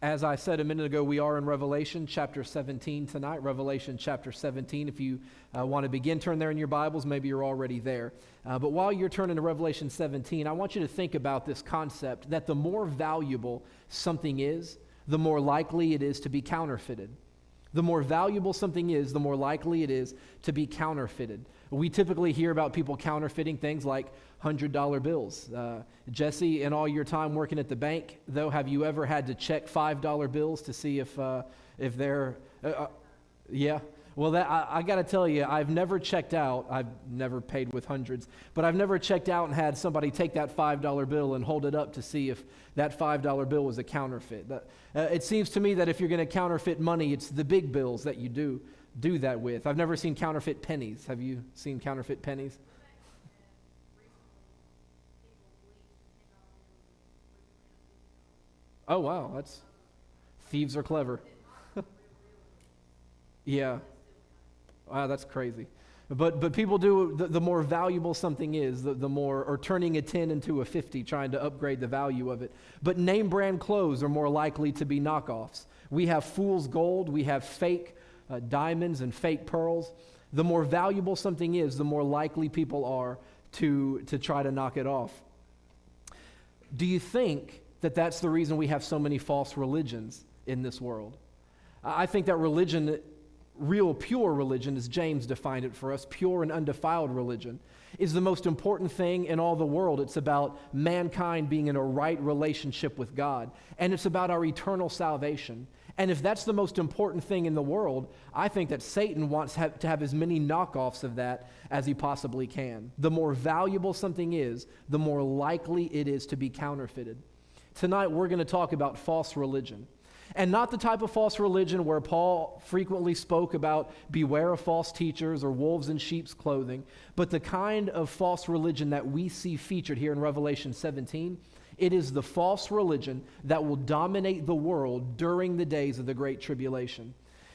As I said a minute ago, we are in Revelation chapter 17 tonight, Revelation chapter 17. If you want to begin, turn there in your Bibles. Maybe you're already there. But while you're turning to Revelation 17, I want you to think about this concept that the more valuable something is, the more likely it is to be counterfeited. The more valuable something is, the more likely it is to be counterfeited. We typically hear about people counterfeiting things like $100 bills. Jesse, in all your time working at the bank, though, have you ever had to check $5 bills to see if they're... yeah. Well, I got to tell you, I've never checked out. I've never paid with hundreds, but I've never checked out and had somebody take that $5 bill and hold it up to see if that $5 bill was a counterfeit. It seems to me that if you're going to counterfeit money, it's the big bills that you do that with. I've never seen counterfeit pennies. Have you seen counterfeit pennies? Oh, wow. Thieves are clever. Yeah. Wow, that's crazy. But people do, the more valuable something is, the more, or turning a 10 into a 50, trying to upgrade the value of it. But name brand clothes are more likely to be knockoffs. We have fool's gold, we have fake diamonds and fake pearls. The more valuable something is, the more likely people are to try to knock it off. Do you think that that's the reason we have so many false religions in this world? I think that religion, real pure religion, as James defined it for us, pure and undefiled religion, is the most important thing in all the world. It's about mankind being in a right relationship with God, and it's about our eternal salvation. And if that's the most important thing in the world, I think that Satan wants to have as many knockoffs of that as he possibly can. The more valuable something is, the more likely it is to be counterfeited. Tonight, we're going to talk about false religion. And not the type of false religion where Paul frequently spoke about beware of false teachers or wolves in sheep's clothing, but the kind of false religion that we see featured here in Revelation 17. It is the false religion that will dominate the world during the days of the Great Tribulation.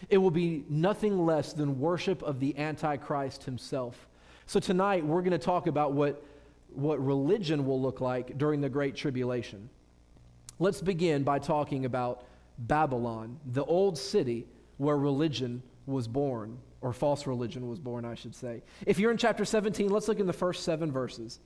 It will be nothing less than worship of the Antichrist himself. So tonight we're going to talk about what religion will look like during the Great Tribulation. Let's begin by talking about Babylon, the old city where religion was born, or false religion was born, I should say. If you're in chapter 17, let's look in the first 7 verses.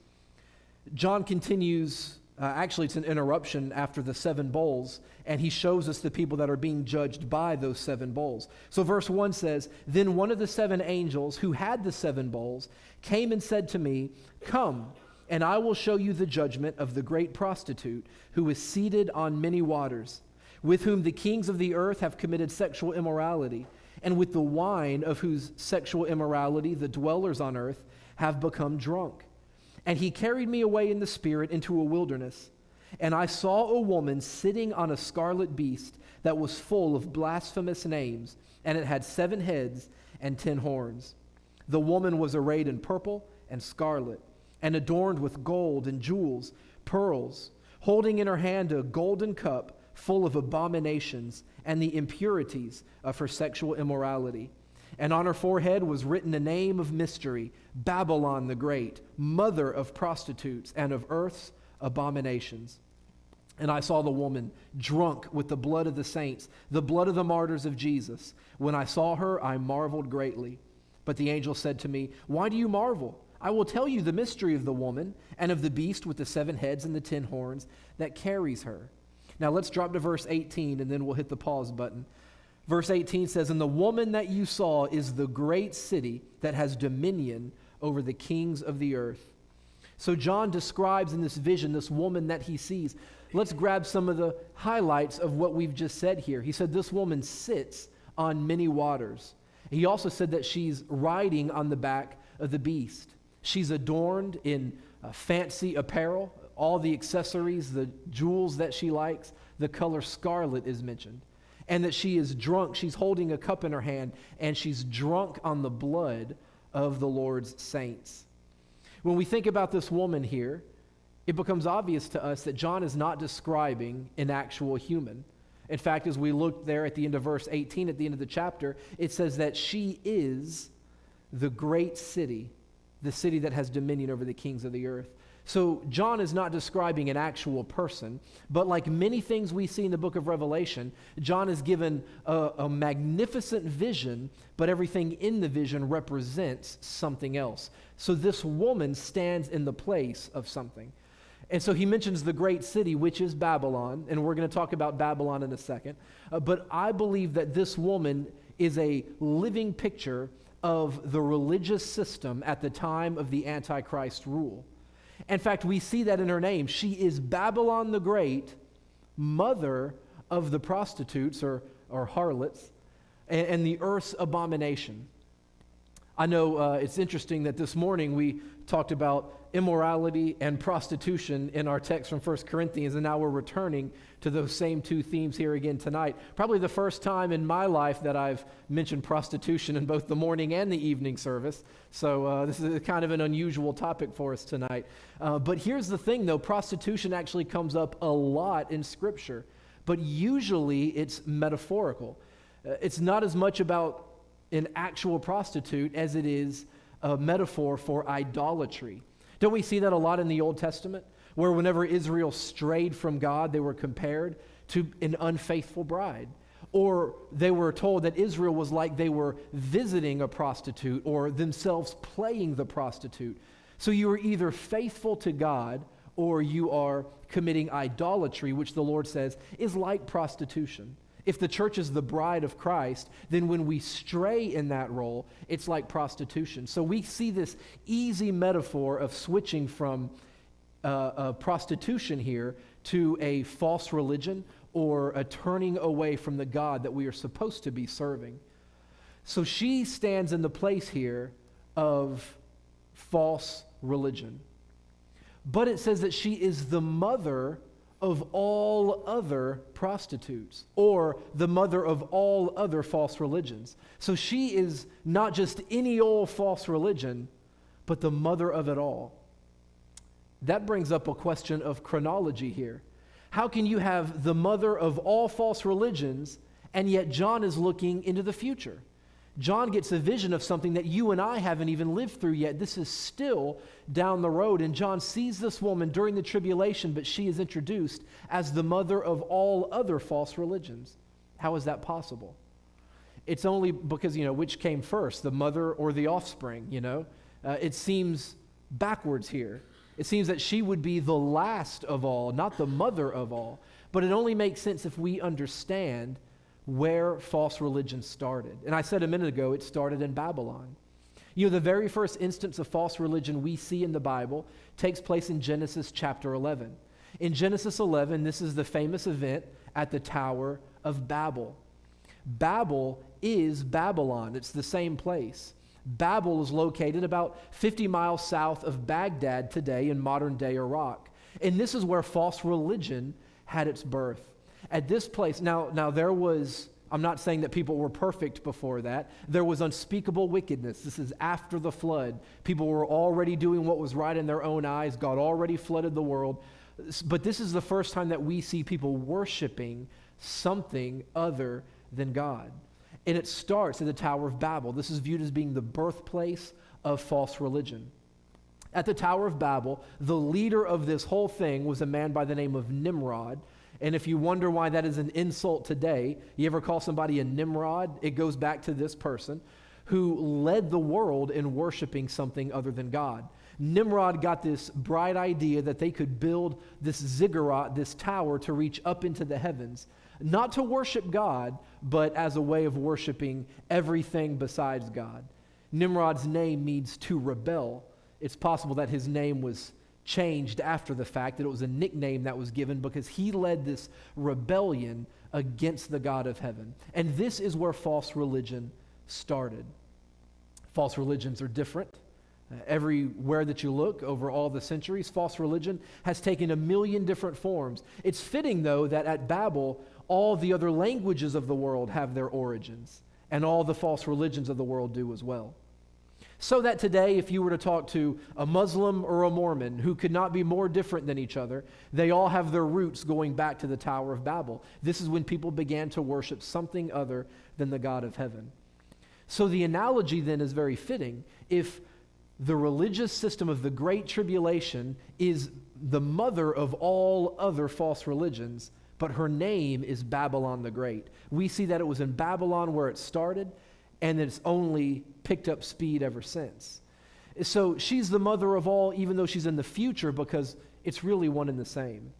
John continues, actually it's an interruption after the 7 bowls, and he shows us the people that are being judged by those 7 bowls. So verse 1 says, "Then one of the 7 angels who had the 7 bowls came and said to me, 'Come, and I will show you the judgment of the great prostitute who is seated on many waters, with whom the kings of the earth have committed sexual immorality, and with the wine of whose sexual immorality the dwellers on earth have become drunk.' And he carried me away in the spirit into a wilderness, and I saw a woman sitting on a scarlet beast that was full of blasphemous names, and it had 7 heads and 10 horns. The woman was arrayed in purple and scarlet, and adorned with gold and jewels, pearls, holding in her hand a golden cup full of abominations and the impurities of her sexual immorality. And on her forehead was written a name of mystery, Babylon the Great, mother of prostitutes and of earth's abominations. And I saw the woman drunk with the blood of the saints, the blood of the martyrs of Jesus. When I saw her, I marveled greatly. But the angel said to me, 'Why do you marvel? I will tell you the mystery of the woman and of the beast with the 7 heads and the 10 horns that carries her.'" Now let's drop to verse 18 and then we'll hit the pause button. Verse 18 says, "And the woman that you saw is the great city that has dominion over the kings of the earth." So John describes in this vision this woman that he sees. Let's grab some of the highlights of what we've just said here. He said this woman sits on many waters. He also said that she's riding on the back of the beast. She's adorned in fancy apparel, all the accessories, the jewels that she likes. The color scarlet is mentioned. And that she is drunk. She's holding a cup in her hand, and she's drunk on the blood of the Lord's saints. When we think about this woman here, it becomes obvious to us that John is not describing an actual human. In fact, as we look there at the end of verse 18, at the end of the chapter, it says that she is the great city, the city that has dominion over the kings of the earth. So John is not describing an actual person, but like many things we see in the book of Revelation, John is given a magnificent vision, but everything in the vision represents something else. So this woman stands in the place of something. And so he mentions the great city, which is Babylon, and we're going to talk about Babylon in a second. But I believe that this woman is a living picture of the religious system at the time of the Antichrist rule. In fact, we see that in her name. She is Babylon the Great, mother of the prostitutes or harlots, and the earth's abomination. I know it's interesting that this morning we talked about immorality and prostitution in our text from 1 Corinthians, and now we're returning to those same two themes here again tonight. Probably the first time in my life that I've mentioned prostitution in both the morning and the evening service, so this is kind of an unusual topic for us tonight. But here's the thing, though, prostitution actually comes up a lot in Scripture, but usually it's metaphorical. It's not as much about an actual prostitute as it is a metaphor for idolatry. Don't we see that a lot in the Old Testament, where whenever Israel strayed from God, they were compared to an unfaithful bride? Or they were told that Israel was like they were visiting a prostitute or themselves playing the prostitute. So you are either faithful to God or you are committing idolatry, which the Lord says is like prostitution. If the church is the bride of Christ, then when we stray in that role, it's like prostitution. So we see this easy metaphor of switching from prostitution here to a false religion or a turning away from the God that we are supposed to be serving. So she stands in the place here of false religion. But it says that she is the mother of all other prostitutes, or the mother of all other false religions. So she is not just any old false religion, but the mother of it all. That brings up a question of chronology here. How can you have the mother of all false religions, and yet John is looking into the future? John gets a vision of something that you and I haven't even lived through yet. This is still down the road, and John sees this woman during the tribulation, but she is introduced as the mother of all other false religions. How is that possible? It's only because, which came first, the mother or the offspring, It seems backwards here. It seems that she would be the last of all, not the mother of all. But it only makes sense if we understand where false religion started. And I said a minute ago, it started in Babylon. The very first instance of false religion we see in the Bible takes place in Genesis chapter 11. In Genesis 11, this is the famous event at the Tower of Babel. Babel is Babylon. It's the same place. Babel is located about 50 miles south of Baghdad today in modern-day Iraq. And this is where false religion had its birth. At this place, now there was, I'm not saying that people were perfect before that. There was unspeakable wickedness. This is after the flood. People were already doing what was right in their own eyes. God already flooded the world. But this is the first time that we see people worshiping something other than God. And it starts at the Tower of Babel. This is viewed as being the birthplace of false religion. At the Tower of Babel, the leader of this whole thing was a man by the name of Nimrod. And if you wonder why that is an insult today, you ever call somebody a Nimrod? It goes back to this person who led the world in worshiping something other than God. Nimrod got this bright idea that they could build this ziggurat, this tower, to reach up into the heavens, not to worship God, but as a way of worshiping everything besides God. Nimrod's name means to rebel. It's possible that his name was changed after the fact, that it was a nickname that was given because he led this rebellion against the God of heaven. And this is where false religion started. False religions are different. Everywhere that you look over all the centuries, false religion has taken a million different forms. It's fitting, though, that at Babel, all the other languages of the world have their origins, and all the false religions of the world do as well. So that today, if you were to talk to a Muslim or a Mormon who could not be more different than each other, they all have their roots going back to the Tower of Babel. This is when people began to worship something other than the God of heaven. So the analogy then is very fitting. If the religious system of the Great Tribulation is the mother of all other false religions, but her name is Babylon the Great. We see that it was in Babylon where it started, and that it's only picked up speed ever since. So she's the mother of all, even though she's in the future, because it's really one and the same.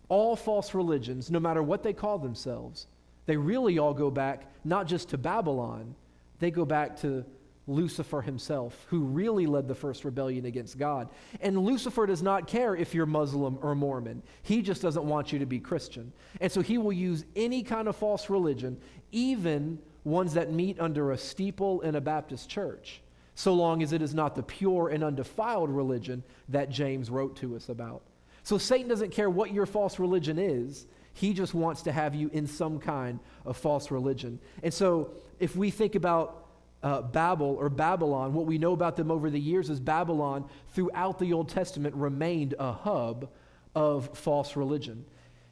All false religions, no matter what they call themselves, they really all go back not just to Babylon, they go back to Lucifer himself, who really led the first rebellion against God. And Lucifer does not care if you're Muslim or Mormon. He just doesn't want you to be Christian. And so he will use any kind of false religion, even ones that meet under a steeple in a Baptist church, so long as it is not the pure and undefiled religion that James wrote to us about. So Satan doesn't care what your false religion is. He just wants to have you in some kind of false religion. And so if we think about Babel or Babylon, what we know about them over the years is Babylon throughout the Old Testament remained a hub of false religion.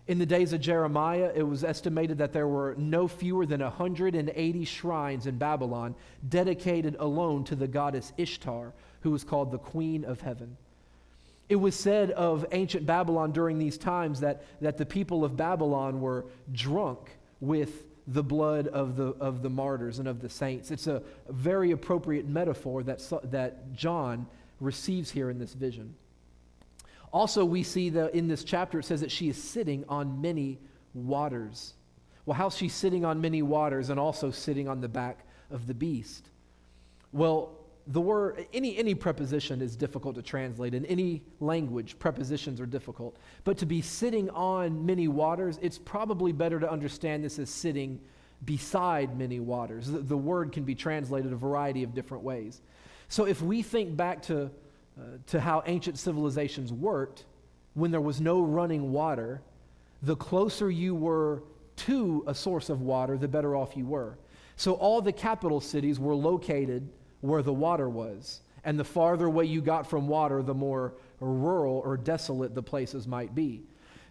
In the days of Jeremiah, it was estimated that there were no fewer than 180 shrines in Babylon dedicated alone to the goddess Ishtar, who was called the Queen of Heaven. It was said of ancient Babylon during these times that the people of Babylon were drunk with the blood of the martyrs and of the saints. It's a very appropriate metaphor that John receives here in this vision. Also, we see in this chapter, it says that she is sitting on many waters. Well, how's she sitting on many waters and also sitting on the back of the beast? Well, the word, any preposition is difficult to translate. In any language, prepositions are difficult. But to be sitting on many waters, it's probably better to understand this as sitting beside many waters. The word can be translated a variety of different ways. So if we think back to how ancient civilizations worked, when there was no running water, the closer you were to a source of water, the better off you were. So all the capital cities were located where the water was. And the farther away you got from water, the more rural or desolate the places might be.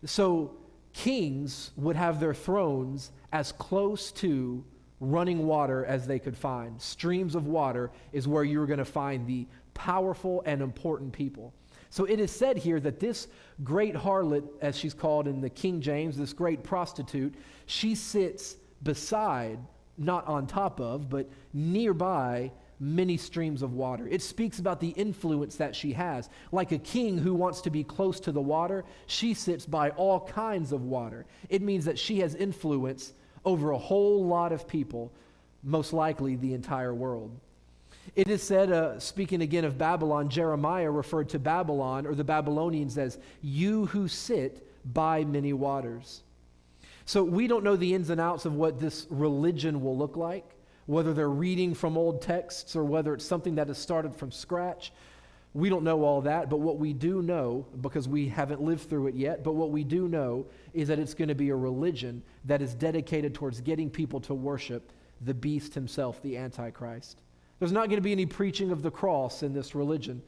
So kings would have their thrones as close to running water as they could find. Streams of water is where you were going to find the powerful and important people. So it is said here that this great harlot, as she's called in the King James, this great prostitute, she sits beside, not on top of, but nearby many streams of water. It speaks about the influence that she has. Like a king who wants to be close to the water, she sits by all kinds of water. It means that she has influence over a whole lot of people, most likely the entire world. It is said, speaking again of Babylon, Jeremiah referred to Babylon or the Babylonians as you who sit by many waters. So we don't know the ins and outs of what this religion will look like, whether they're reading from old texts or whether it's something that has started from scratch. We don't know all that, but what we do know, because we haven't lived through it yet, but what we do know is that it's going to be a religion that is dedicated towards getting people to worship the beast himself, the Antichrist. There's not going to be any preaching of the cross in this religion,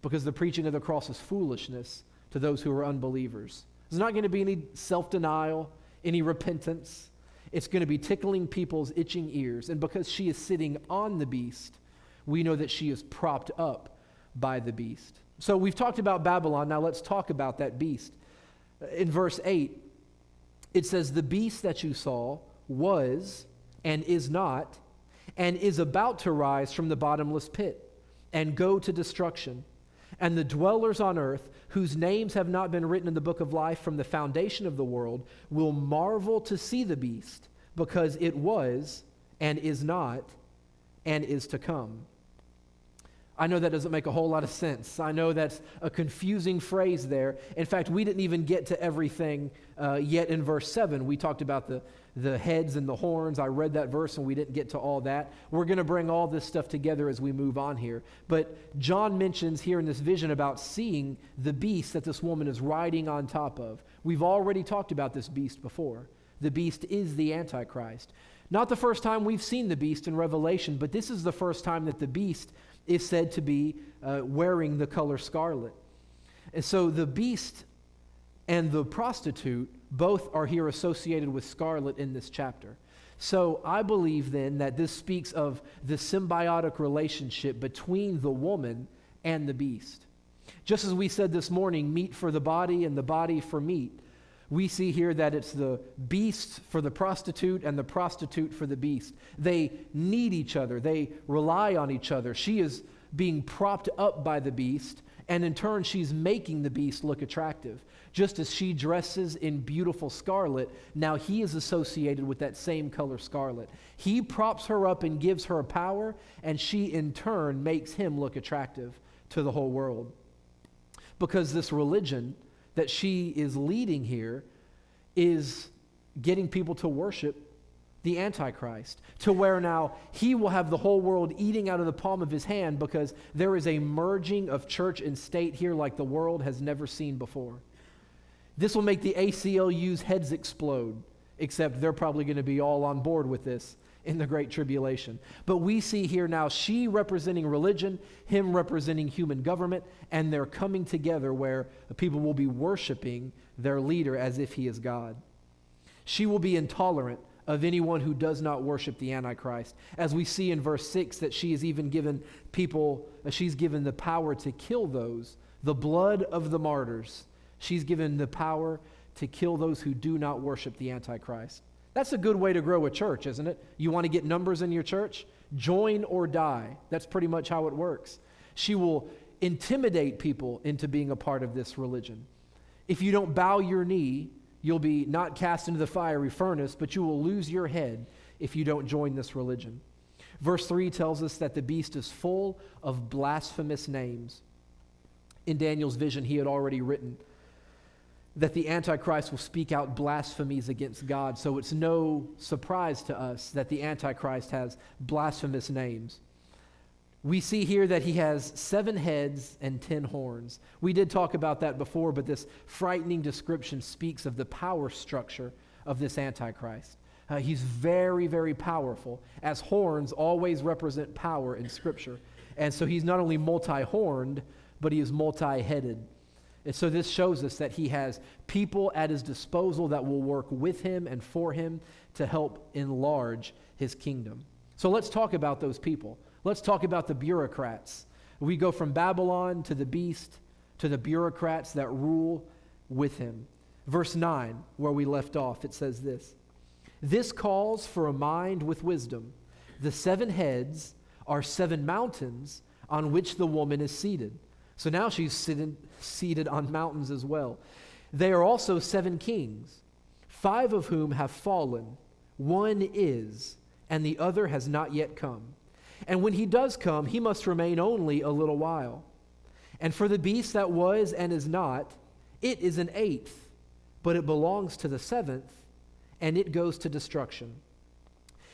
because the preaching of the cross is foolishness to those who are unbelievers. There's not going to be any self-denial, any repentance. It's going to be tickling people's itching ears. And because she is sitting on the beast, we know that she is propped up by the beast. So we've talked about Babylon. Now let's talk about that beast. In verse 8, it says, the beast that you saw was and is not, and is about to rise from the bottomless pit and go to destruction. And the dwellers on earth, whose names have not been written in the book of life from the foundation of the world, will marvel to see the beast, because it was and is not and is to come. I know that doesn't make a whole lot of sense. I know that's a confusing phrase there. In fact, we didn't even get to everything yet in verse 7. We talked about the heads and the horns. I read that verse and we didn't get to all that. We're going to bring all this stuff together as we move on here. But John mentions here in this vision about seeing the beast that this woman is riding on top of. We've already talked about this beast before. The beast is the Antichrist. Not the first time we've seen the beast in Revelation, but this is the first time that the beast is said to be wearing the color scarlet. And so the beast and the prostitute both are here associated with scarlet in this chapter. So I believe then that this speaks of the symbiotic relationship between the woman and the beast. Just as we said this morning, meat for the body and the body for meat, we see here that it's the beast for the prostitute and the prostitute for the beast. They need each other. They rely on each other. She is being propped up by the beast, and in turn, she's making the beast look attractive. Just as she dresses in beautiful scarlet, now he is associated with that same color scarlet. He props her up and gives her power, and she in turn makes him look attractive to the whole world. Because this religion that she is leading here is getting people to worship the Antichrist, to where now he will have the whole world eating out of the palm of his hand, because there is a merging of church and state here like the world has never seen before. This will make the ACLU's heads explode, except they're probably going to be all on board with this in the Great Tribulation. But we see here now she representing religion, him representing human government, and they're coming together where people will be worshiping their leader as if he is God. She will be intolerant of anyone who does not worship the Antichrist. As we see in verse 6 that she is even given people, she's given the power to kill those, the blood of the martyrs. She's given the power to kill those who do not worship the Antichrist. That's a good way to grow a church, isn't it? You want to get numbers in your church? Join or die. That's pretty much how it works. She will intimidate people into being a part of this religion. If you don't bow your knee, you'll be not cast into the fiery furnace, but you will lose your head if you don't join this religion. Verse 3 tells us that the beast is full of blasphemous names. In Daniel's vision, he had already written that the Antichrist will speak out blasphemies against God. So it's no surprise to us that the Antichrist has blasphemous names. We see here that he has 7 heads and 10 horns. We did talk about that before, but this frightening description speaks of the power structure of this Antichrist. He's very, very powerful, as horns always represent power in Scripture. And so he's not only multi-horned, but he is multi-headed. And so this shows us that he has people at his disposal that will work with him and for him to help enlarge his kingdom. So let's talk about those people. Let's talk about the bureaucrats. We go from Babylon to the beast to the bureaucrats that rule with him. Verse 9, where we left off, it says this: "This calls for a mind with wisdom. The 7 heads are 7 mountains on which the woman is seated." So now she's seated on mountains as well. "They are also 7 kings, 5 of whom have fallen. One is, and the other has not yet come. And when he does come, he must remain only a little while. And for the beast that was and is not, it is an 8th, but it belongs to the 7th, and it goes to destruction.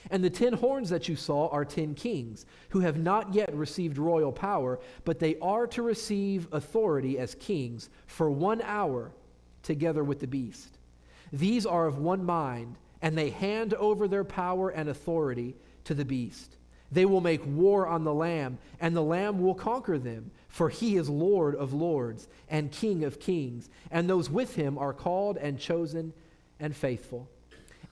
And the 10 horns that you saw are 10 kings, who have not yet received royal power, but they are to receive authority as kings for 1 hour together with the beast. These are of one mind, and they hand over their power and authority to the beast. They will make war on the Lamb, and the Lamb will conquer them, for he is Lord of lords and King of kings, and those with him are called and chosen and faithful.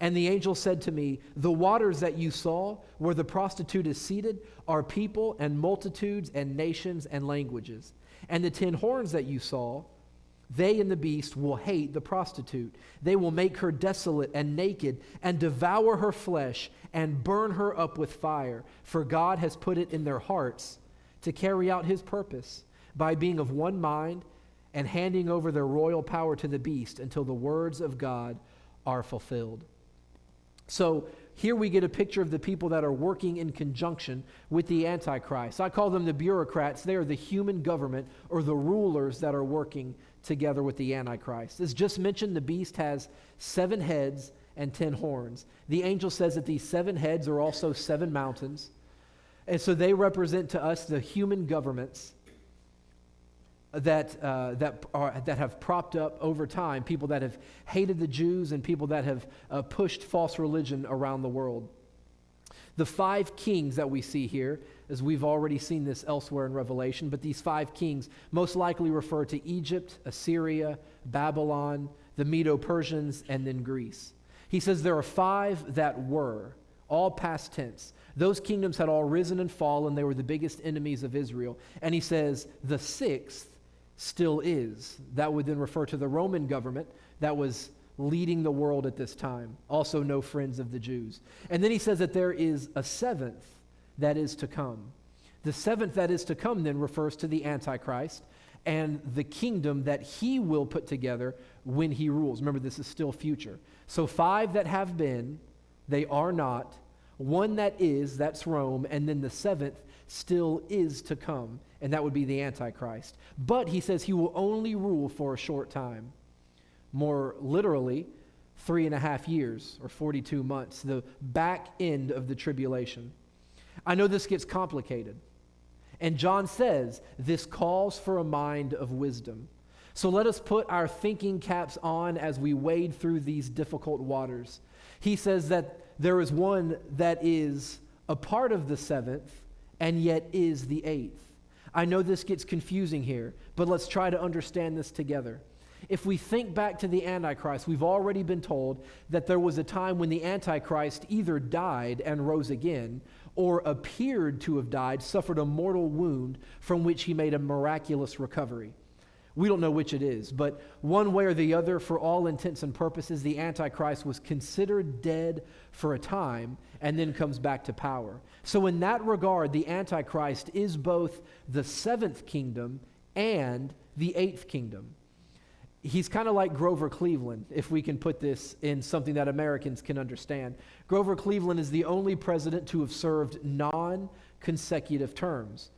And the angel said to me, the waters that you saw, where the prostitute is seated, are people and multitudes and nations and languages. And the 10 horns that you saw, they and the beast will hate the prostitute. They will make her desolate and naked and devour her flesh and burn her up with fire. For God has put it in their hearts to carry out his purpose by being of one mind and handing over their royal power to the beast until the words of God are fulfilled." So here we get a picture of the people that are working in conjunction with the Antichrist. I call them the bureaucrats. They are the human government or the rulers that are working together with the Antichrist. As just mentioned, the beast has 7 heads and 10 horns. The angel says that these 7 heads are also 7 mountains. And so they represent to us the human governments that have propped up over time, people that have hated the Jews and people that have pushed false religion around the world. The 5 kings that we see here, as we've already seen this elsewhere in Revelation, but these 5 kings most likely refer to Egypt, Assyria, Babylon, the Medo-Persians, and then Greece. He says there are 5 that were. all past tense. Those kingdoms had all risen and fallen. They were the biggest enemies of Israel. And he says the sixth still is. That would then refer to the Roman government that was leading the world at this time, also no friends of the Jews. And then he says that there is a seventh that is to come. The seventh that is to come then refers to the Antichrist and the kingdom that he will put together when he rules. Remember, this is still future. So 5 that have been, they are not. 1 that is, that's Rome. And then the 7th still is to come, and that would be the Antichrist. But he says he will only rule for a short time. More literally, 3.5 years or 42 months, the back end of the tribulation. I know this gets complicated. And John says this calls for a mind of wisdom. So let us put our thinking caps on as we wade through these difficult waters. He says that there is one that is a part of the 7th and yet is the 8th. I know this gets confusing here, but let's try to understand this together. If we think back to the Antichrist, we've already been told that there was a time when the Antichrist either died and rose again, or appeared to have died, suffered a mortal wound from which he made a miraculous recovery. We don't know which it is, but one way or the other, for all intents and purposes, the Antichrist was considered dead for a time and then comes back to power. So in that regard, the Antichrist is both the 7th kingdom and the 8th kingdom. He's kind of like Grover Cleveland, if we can put this in something that Americans can understand. Grover Cleveland is the only president to have served non-consecutive terms.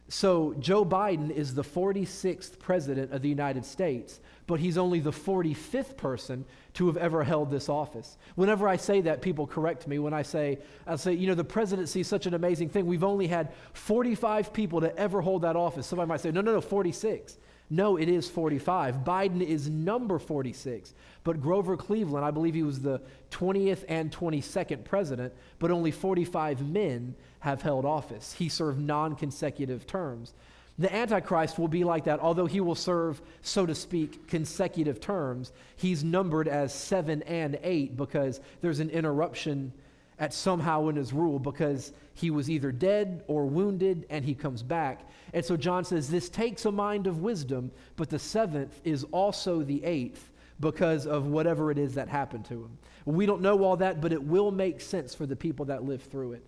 So Joe Biden is the 46th president of the United States, but he's only the 45th person to have ever held this office. Whenever I say that, people correct me. When I'll say, the presidency is such an amazing thing. We've only had 45 people to ever hold that office. Somebody might say, no, 46. No, it is 45. Biden is number 46. But Grover Cleveland, I believe he was the 20th and 22nd president, but only 45 men have held office. He served non-consecutive terms. The Antichrist will be like that. Although he will serve, so to speak, consecutive terms, he's numbered as 7 and 8 because there's an interruption at somehow in his rule because he was either dead or wounded and he comes back. And so John says this takes a mind of wisdom, but the 7th is also the 8th because of whatever it is that happened to him. We don't know all that, but it will make sense for the people that live through it.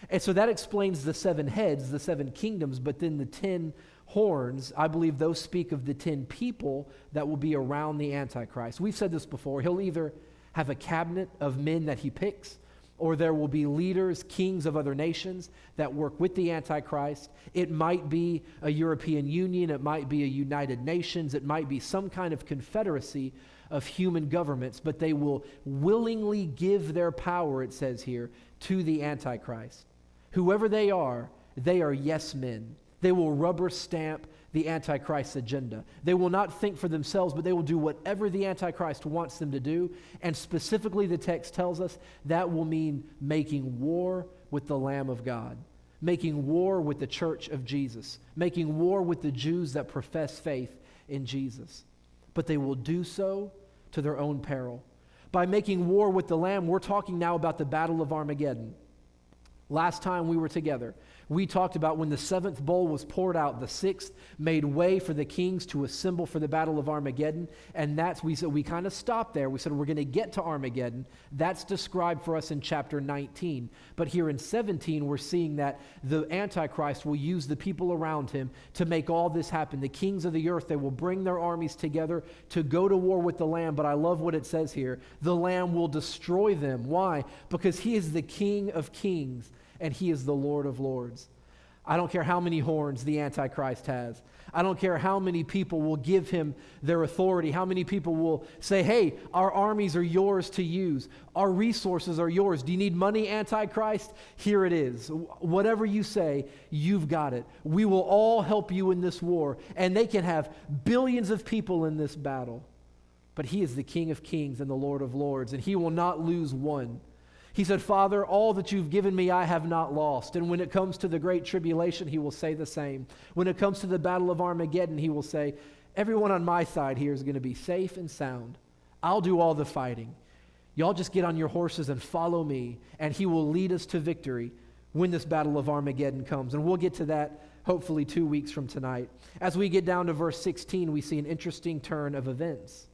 And so that explains the 7 heads, the 7 kingdoms, but then the 10 horns, I believe those speak of the 10 people that will be around the Antichrist. We've said this before. He'll either have a cabinet of men that he picks, or there will be leaders, kings of other nations that work with the Antichrist. It might be a European Union. It might be a United Nations. It might be some kind of confederacy of human governments, but they will willingly give their power, it says here, to the Antichrist. Whoever they are yes men. They will rubber stamp the Antichrist's agenda. They will not think for themselves, but they will do whatever the Antichrist wants them to do. And specifically, the text tells us that will mean making war with the Lamb of God, making war with the church of Jesus, making war with the Jews that profess faith in Jesus. But they will do so to their own peril. By making war with the Lamb, we're talking now about the Battle of Armageddon. Last time we were together, we talked about when the 7th bowl was poured out, the 6th made way for the kings to assemble for the Battle of Armageddon. And we kind of stopped there. We said we're going to get to Armageddon. That's described for us in chapter 19. But here in 17, we're seeing that the Antichrist will use the people around him to make all this happen. The kings of the earth, they will bring their armies together to go to war with the Lamb. But I love what it says here. The Lamb will destroy them. Why? Because he is the King of kings and he is the Lord of lords. I don't care how many horns the Antichrist has. I don't care how many people will give him their authority, how many people will say, hey, our armies are yours to use. Our resources are yours. Do you need money, Antichrist? Here it is. Whatever you say, you've got it. We will all help you in this war. And they can have billions of people in this battle. But he is the King of kings and the Lord of lords, and he will not lose one. He said, Father, all that you've given me, I have not lost. And when it comes to the great tribulation, he will say the same. When it comes to the battle of Armageddon, he will say, everyone on my side here is going to be safe and sound. I'll do all the fighting. Y'all just get on your horses and follow me, and he will lead us to victory when this battle of Armageddon comes. And we'll get to that hopefully 2 weeks from tonight. As we get down to verse 16, we see an interesting turn of events.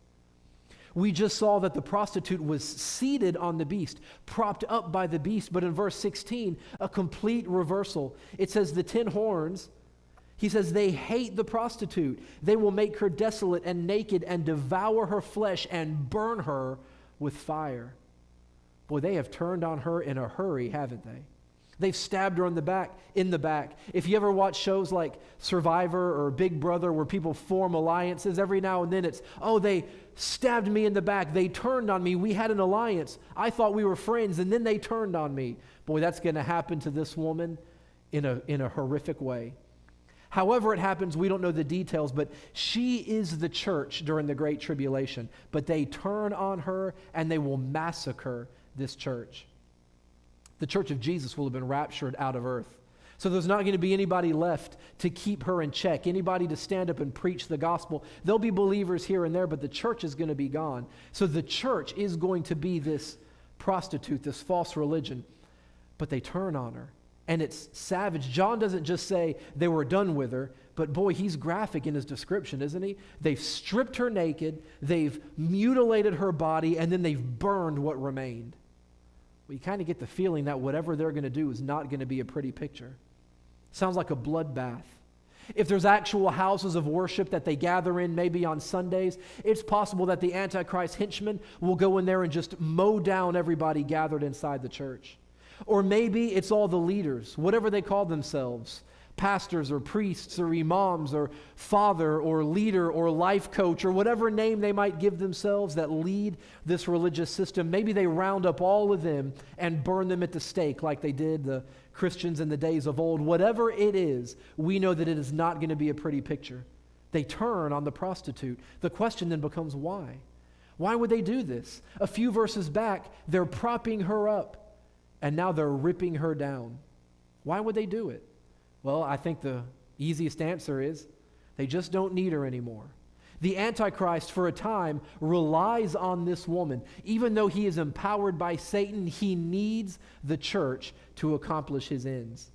We just saw that the prostitute was seated on the beast, propped up by the beast. But in verse 16, a complete reversal. It says the 10 horns, he says they hate the prostitute. They will make her desolate and naked and devour her flesh and burn her with fire. Boy, they have turned on her in a hurry, haven't they? They've stabbed her in the back. If you ever watch shows like Survivor or Big Brother where people form alliances, every now and then it's, oh, they stabbed me in the back. They turned on me. We had an alliance. I thought we were friends, and then they turned on me. Boy, that's going to happen to this woman in a horrific way. However it happens, we don't know the details, but she is the church during the Great Tribulation. But they turn on her, and they will massacre this church. The church of Jesus will have been raptured out of earth. So there's not going to be anybody left to keep her in check, anybody to stand up and preach the gospel. There'll be believers here and there, but the church is going to be gone. So the church is going to be this prostitute, this false religion, but they turn on her. And it's savage. John doesn't just say they were done with her, but boy, he's graphic in his description, isn't he? They've stripped her naked, they've mutilated her body, and then they've burned what remained. Well, you kind of get the feeling that whatever they're going to do is not going to be a pretty picture. Sounds like a bloodbath. If there's actual houses of worship that they gather in, maybe on Sundays, it's possible that the Antichrist henchmen will go in there and just mow down everybody gathered inside the church. Or maybe it's all the leaders, whatever they call themselves, pastors or priests or imams or father or leader or life coach or whatever name they might give themselves that lead this religious system. Maybe they round up all of them and burn them at the stake like they did the Christians in the days of old. Whatever it is, we know that it is not going to be a pretty picture. They turn on the prostitute. The question then becomes why? Why would they do this? A few verses back, they're propping her up, and now they're ripping her down. Why would they do it? Well, I think the easiest answer is they just don't need her anymore. The Antichrist, for a time, relies on this woman. Even though he is empowered by Satan, he needs the church to accomplish his ends.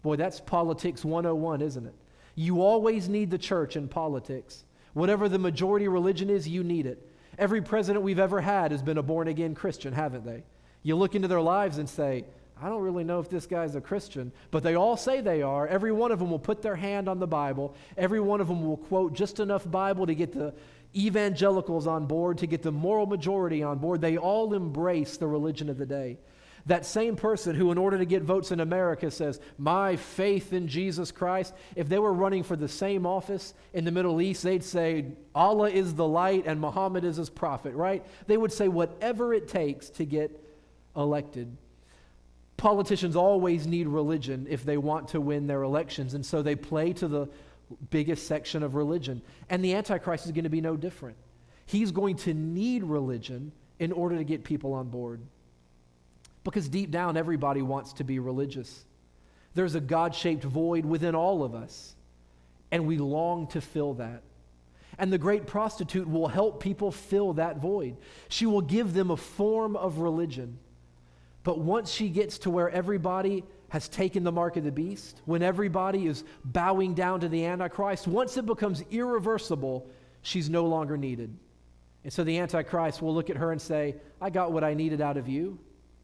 Boy, that's politics 101, isn't it? You always need the church in politics. Whatever the majority religion is, you need it. Every president we've ever had has been a born-again Christian, haven't they? You look into their lives and say, I don't really know if this guy's a Christian, but they all say they are. Every one of them will put their hand on the Bible. Every one of them will quote just enough Bible to get the evangelicals on board, to get the moral majority on board. They all embrace the religion of the day. That same person who, in order to get votes in America, says, my faith in Jesus Christ, if they were running for the same office in the Middle East, they'd say, Allah is the light and Muhammad is his prophet, right? They would say whatever it takes to get elected. Politicians always need religion if they want to win their elections, and so they play to the biggest section of religion. And the Antichrist is going to be no different. He's going to need religion in order to get people on board. Because deep down, everybody wants to be religious. There's a God-shaped void within all of us, and we long to fill that. And the great prostitute will help people fill that void. She will give them a form of religion. But once she gets to where everybody has taken the mark of the beast, when everybody is bowing down to the Antichrist, once it becomes irreversible, she's no longer needed. And so the Antichrist will look at her and say, I got what I needed out of you,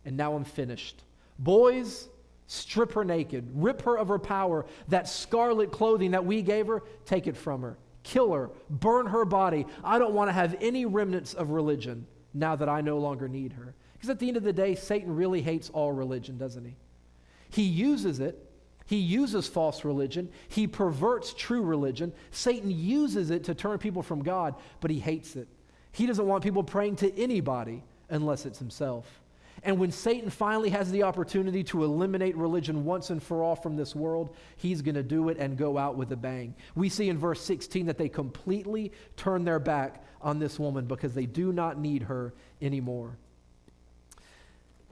and now I'm finished. Boys, strip her naked, rip her of her power. That scarlet clothing that we gave her, take it from her. Kill her, burn her body. I don't want to have any remnants of religion now that I no longer need her. Because at the end of the day, Satan really hates all religion, doesn't he? He uses it. He uses false religion. He perverts true religion. Satan uses it to turn people from God, but he hates it. He doesn't want people praying to anybody unless it's himself. And when Satan finally has the opportunity to eliminate religion once and for all from this world, he's going to do it and go out with a bang. We see in verse 16 that they completely turn their back on this woman because they do not need her anymore.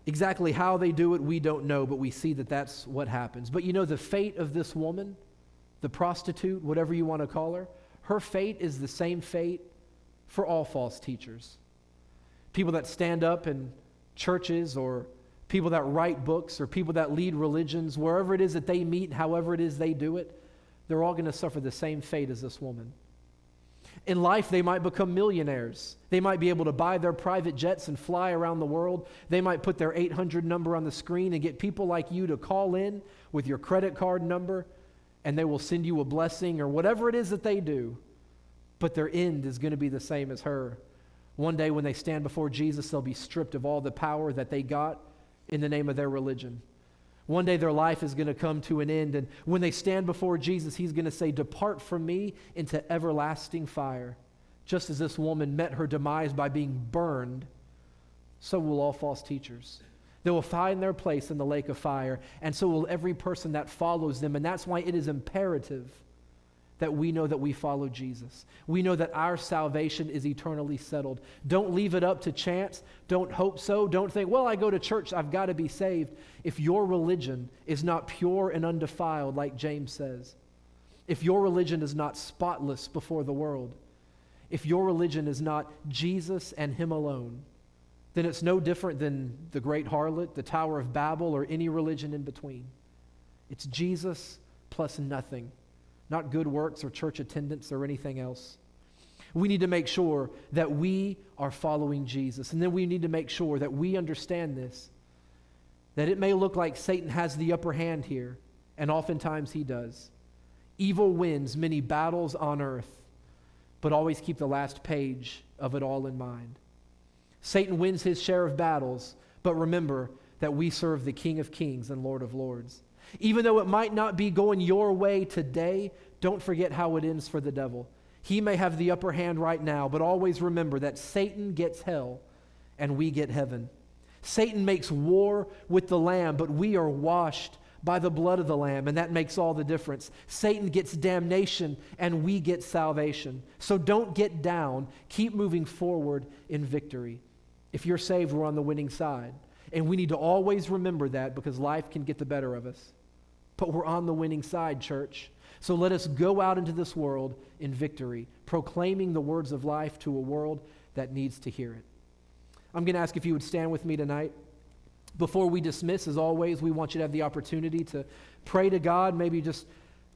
Exactly how they do it, we don't know, but we see that that's what happens. But you know, the fate of this woman, the prostitute, whatever you want to call her, her fate is the same fate for all false teachers. people that stand up in churches, or people that write books, or people that lead religions, wherever it is that they meet, however it is they do it, they're all going to suffer the same fate as this woman. In life, they might become millionaires. They might be able to buy their private jets and fly around the world. They might put their 800 number on the screen and get people like you to call in with your credit card number, and they will send you a blessing or whatever it is that they do. But their end is going to be the same as her. One day when they stand before Jesus, they'll be stripped of all the power that they got in the name of their religion. One day their life is going to come to an end, and when they stand before Jesus, he's going to say, "Depart from me into everlasting fire." Just as this woman met her demise by being burned, so will all false teachers. They will find their place in the lake of fire, and so will every person that follows them. And that's why it is imperative that we know that we follow Jesus. We know that our salvation is eternally settled. Don't leave it up to chance. Don't hope so. Don't think, well, I go to church, I've got to be saved. If your religion is not pure and undefiled, like James says, if your religion is not spotless before the world, if your religion is not Jesus and him alone, then it's no different than the great harlot, the Tower of Babel, or any religion in between. It's Jesus plus nothing. Not good works or church attendance or anything else. We need to make sure that we are following Jesus. And then we need to make sure that we understand this, that it may look like Satan has the upper hand here, and oftentimes he does. Evil wins many battles on earth, but always keep the last page of it all in mind. Satan wins his share of battles, but remember that we serve the King of Kings and Lord of Lords. Even though it might not be going your way today, don't forget how it ends for the devil. He may have the upper hand right now, but always remember that Satan gets hell and we get heaven. Satan makes war with the Lamb, but we are washed by the blood of the Lamb, and that makes all the difference. Satan gets damnation and we get salvation. So don't get down. Keep moving forward in victory. If you're saved, we're on the winning side. And we need to always remember that, because life can get the better of us. But we're on the winning side, church. So let us go out into this world in victory, proclaiming the words of life to a world that needs to hear it. I'm going to ask if you would stand with me tonight. Before we dismiss, as always, we want you to have the opportunity to pray to God, maybe just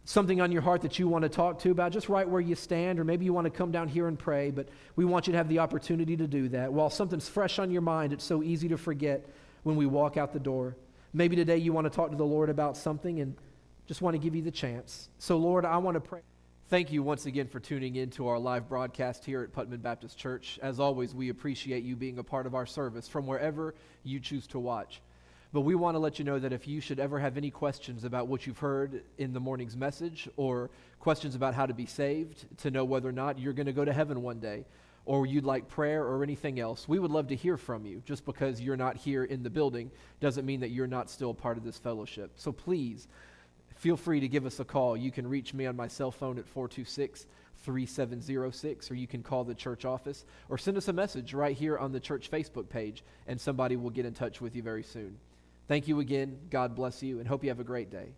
something on your heart that you want to talk to about, just right where you stand, or maybe you want to come down here and pray, but we want you to have the opportunity to do that. While something's fresh on your mind, it's so easy to forget when we walk out the door. Maybe today you want to talk to the Lord about something and just want to give you the chance. So Lord, I want to pray. Thank you once again for tuning in to our live broadcast here at Putman Baptist Church. As always, we appreciate you being a part of our service from wherever you choose to watch. But we want to let you know that if you should ever have any questions about what you've heard in the morning's message, or questions about how to be saved, to know whether or not you're going to go to heaven one day, or you'd like prayer or anything else, we would love to hear from you. Just because you're not here in the building doesn't mean that you're not still part of this fellowship. So please, feel free to give us a call. You can reach me on my cell phone at 426-3706, or you can call the church office, or send us a message right here on the church Facebook page, and somebody will get in touch with you very soon. Thank you again. God bless you, and hope you have a great day.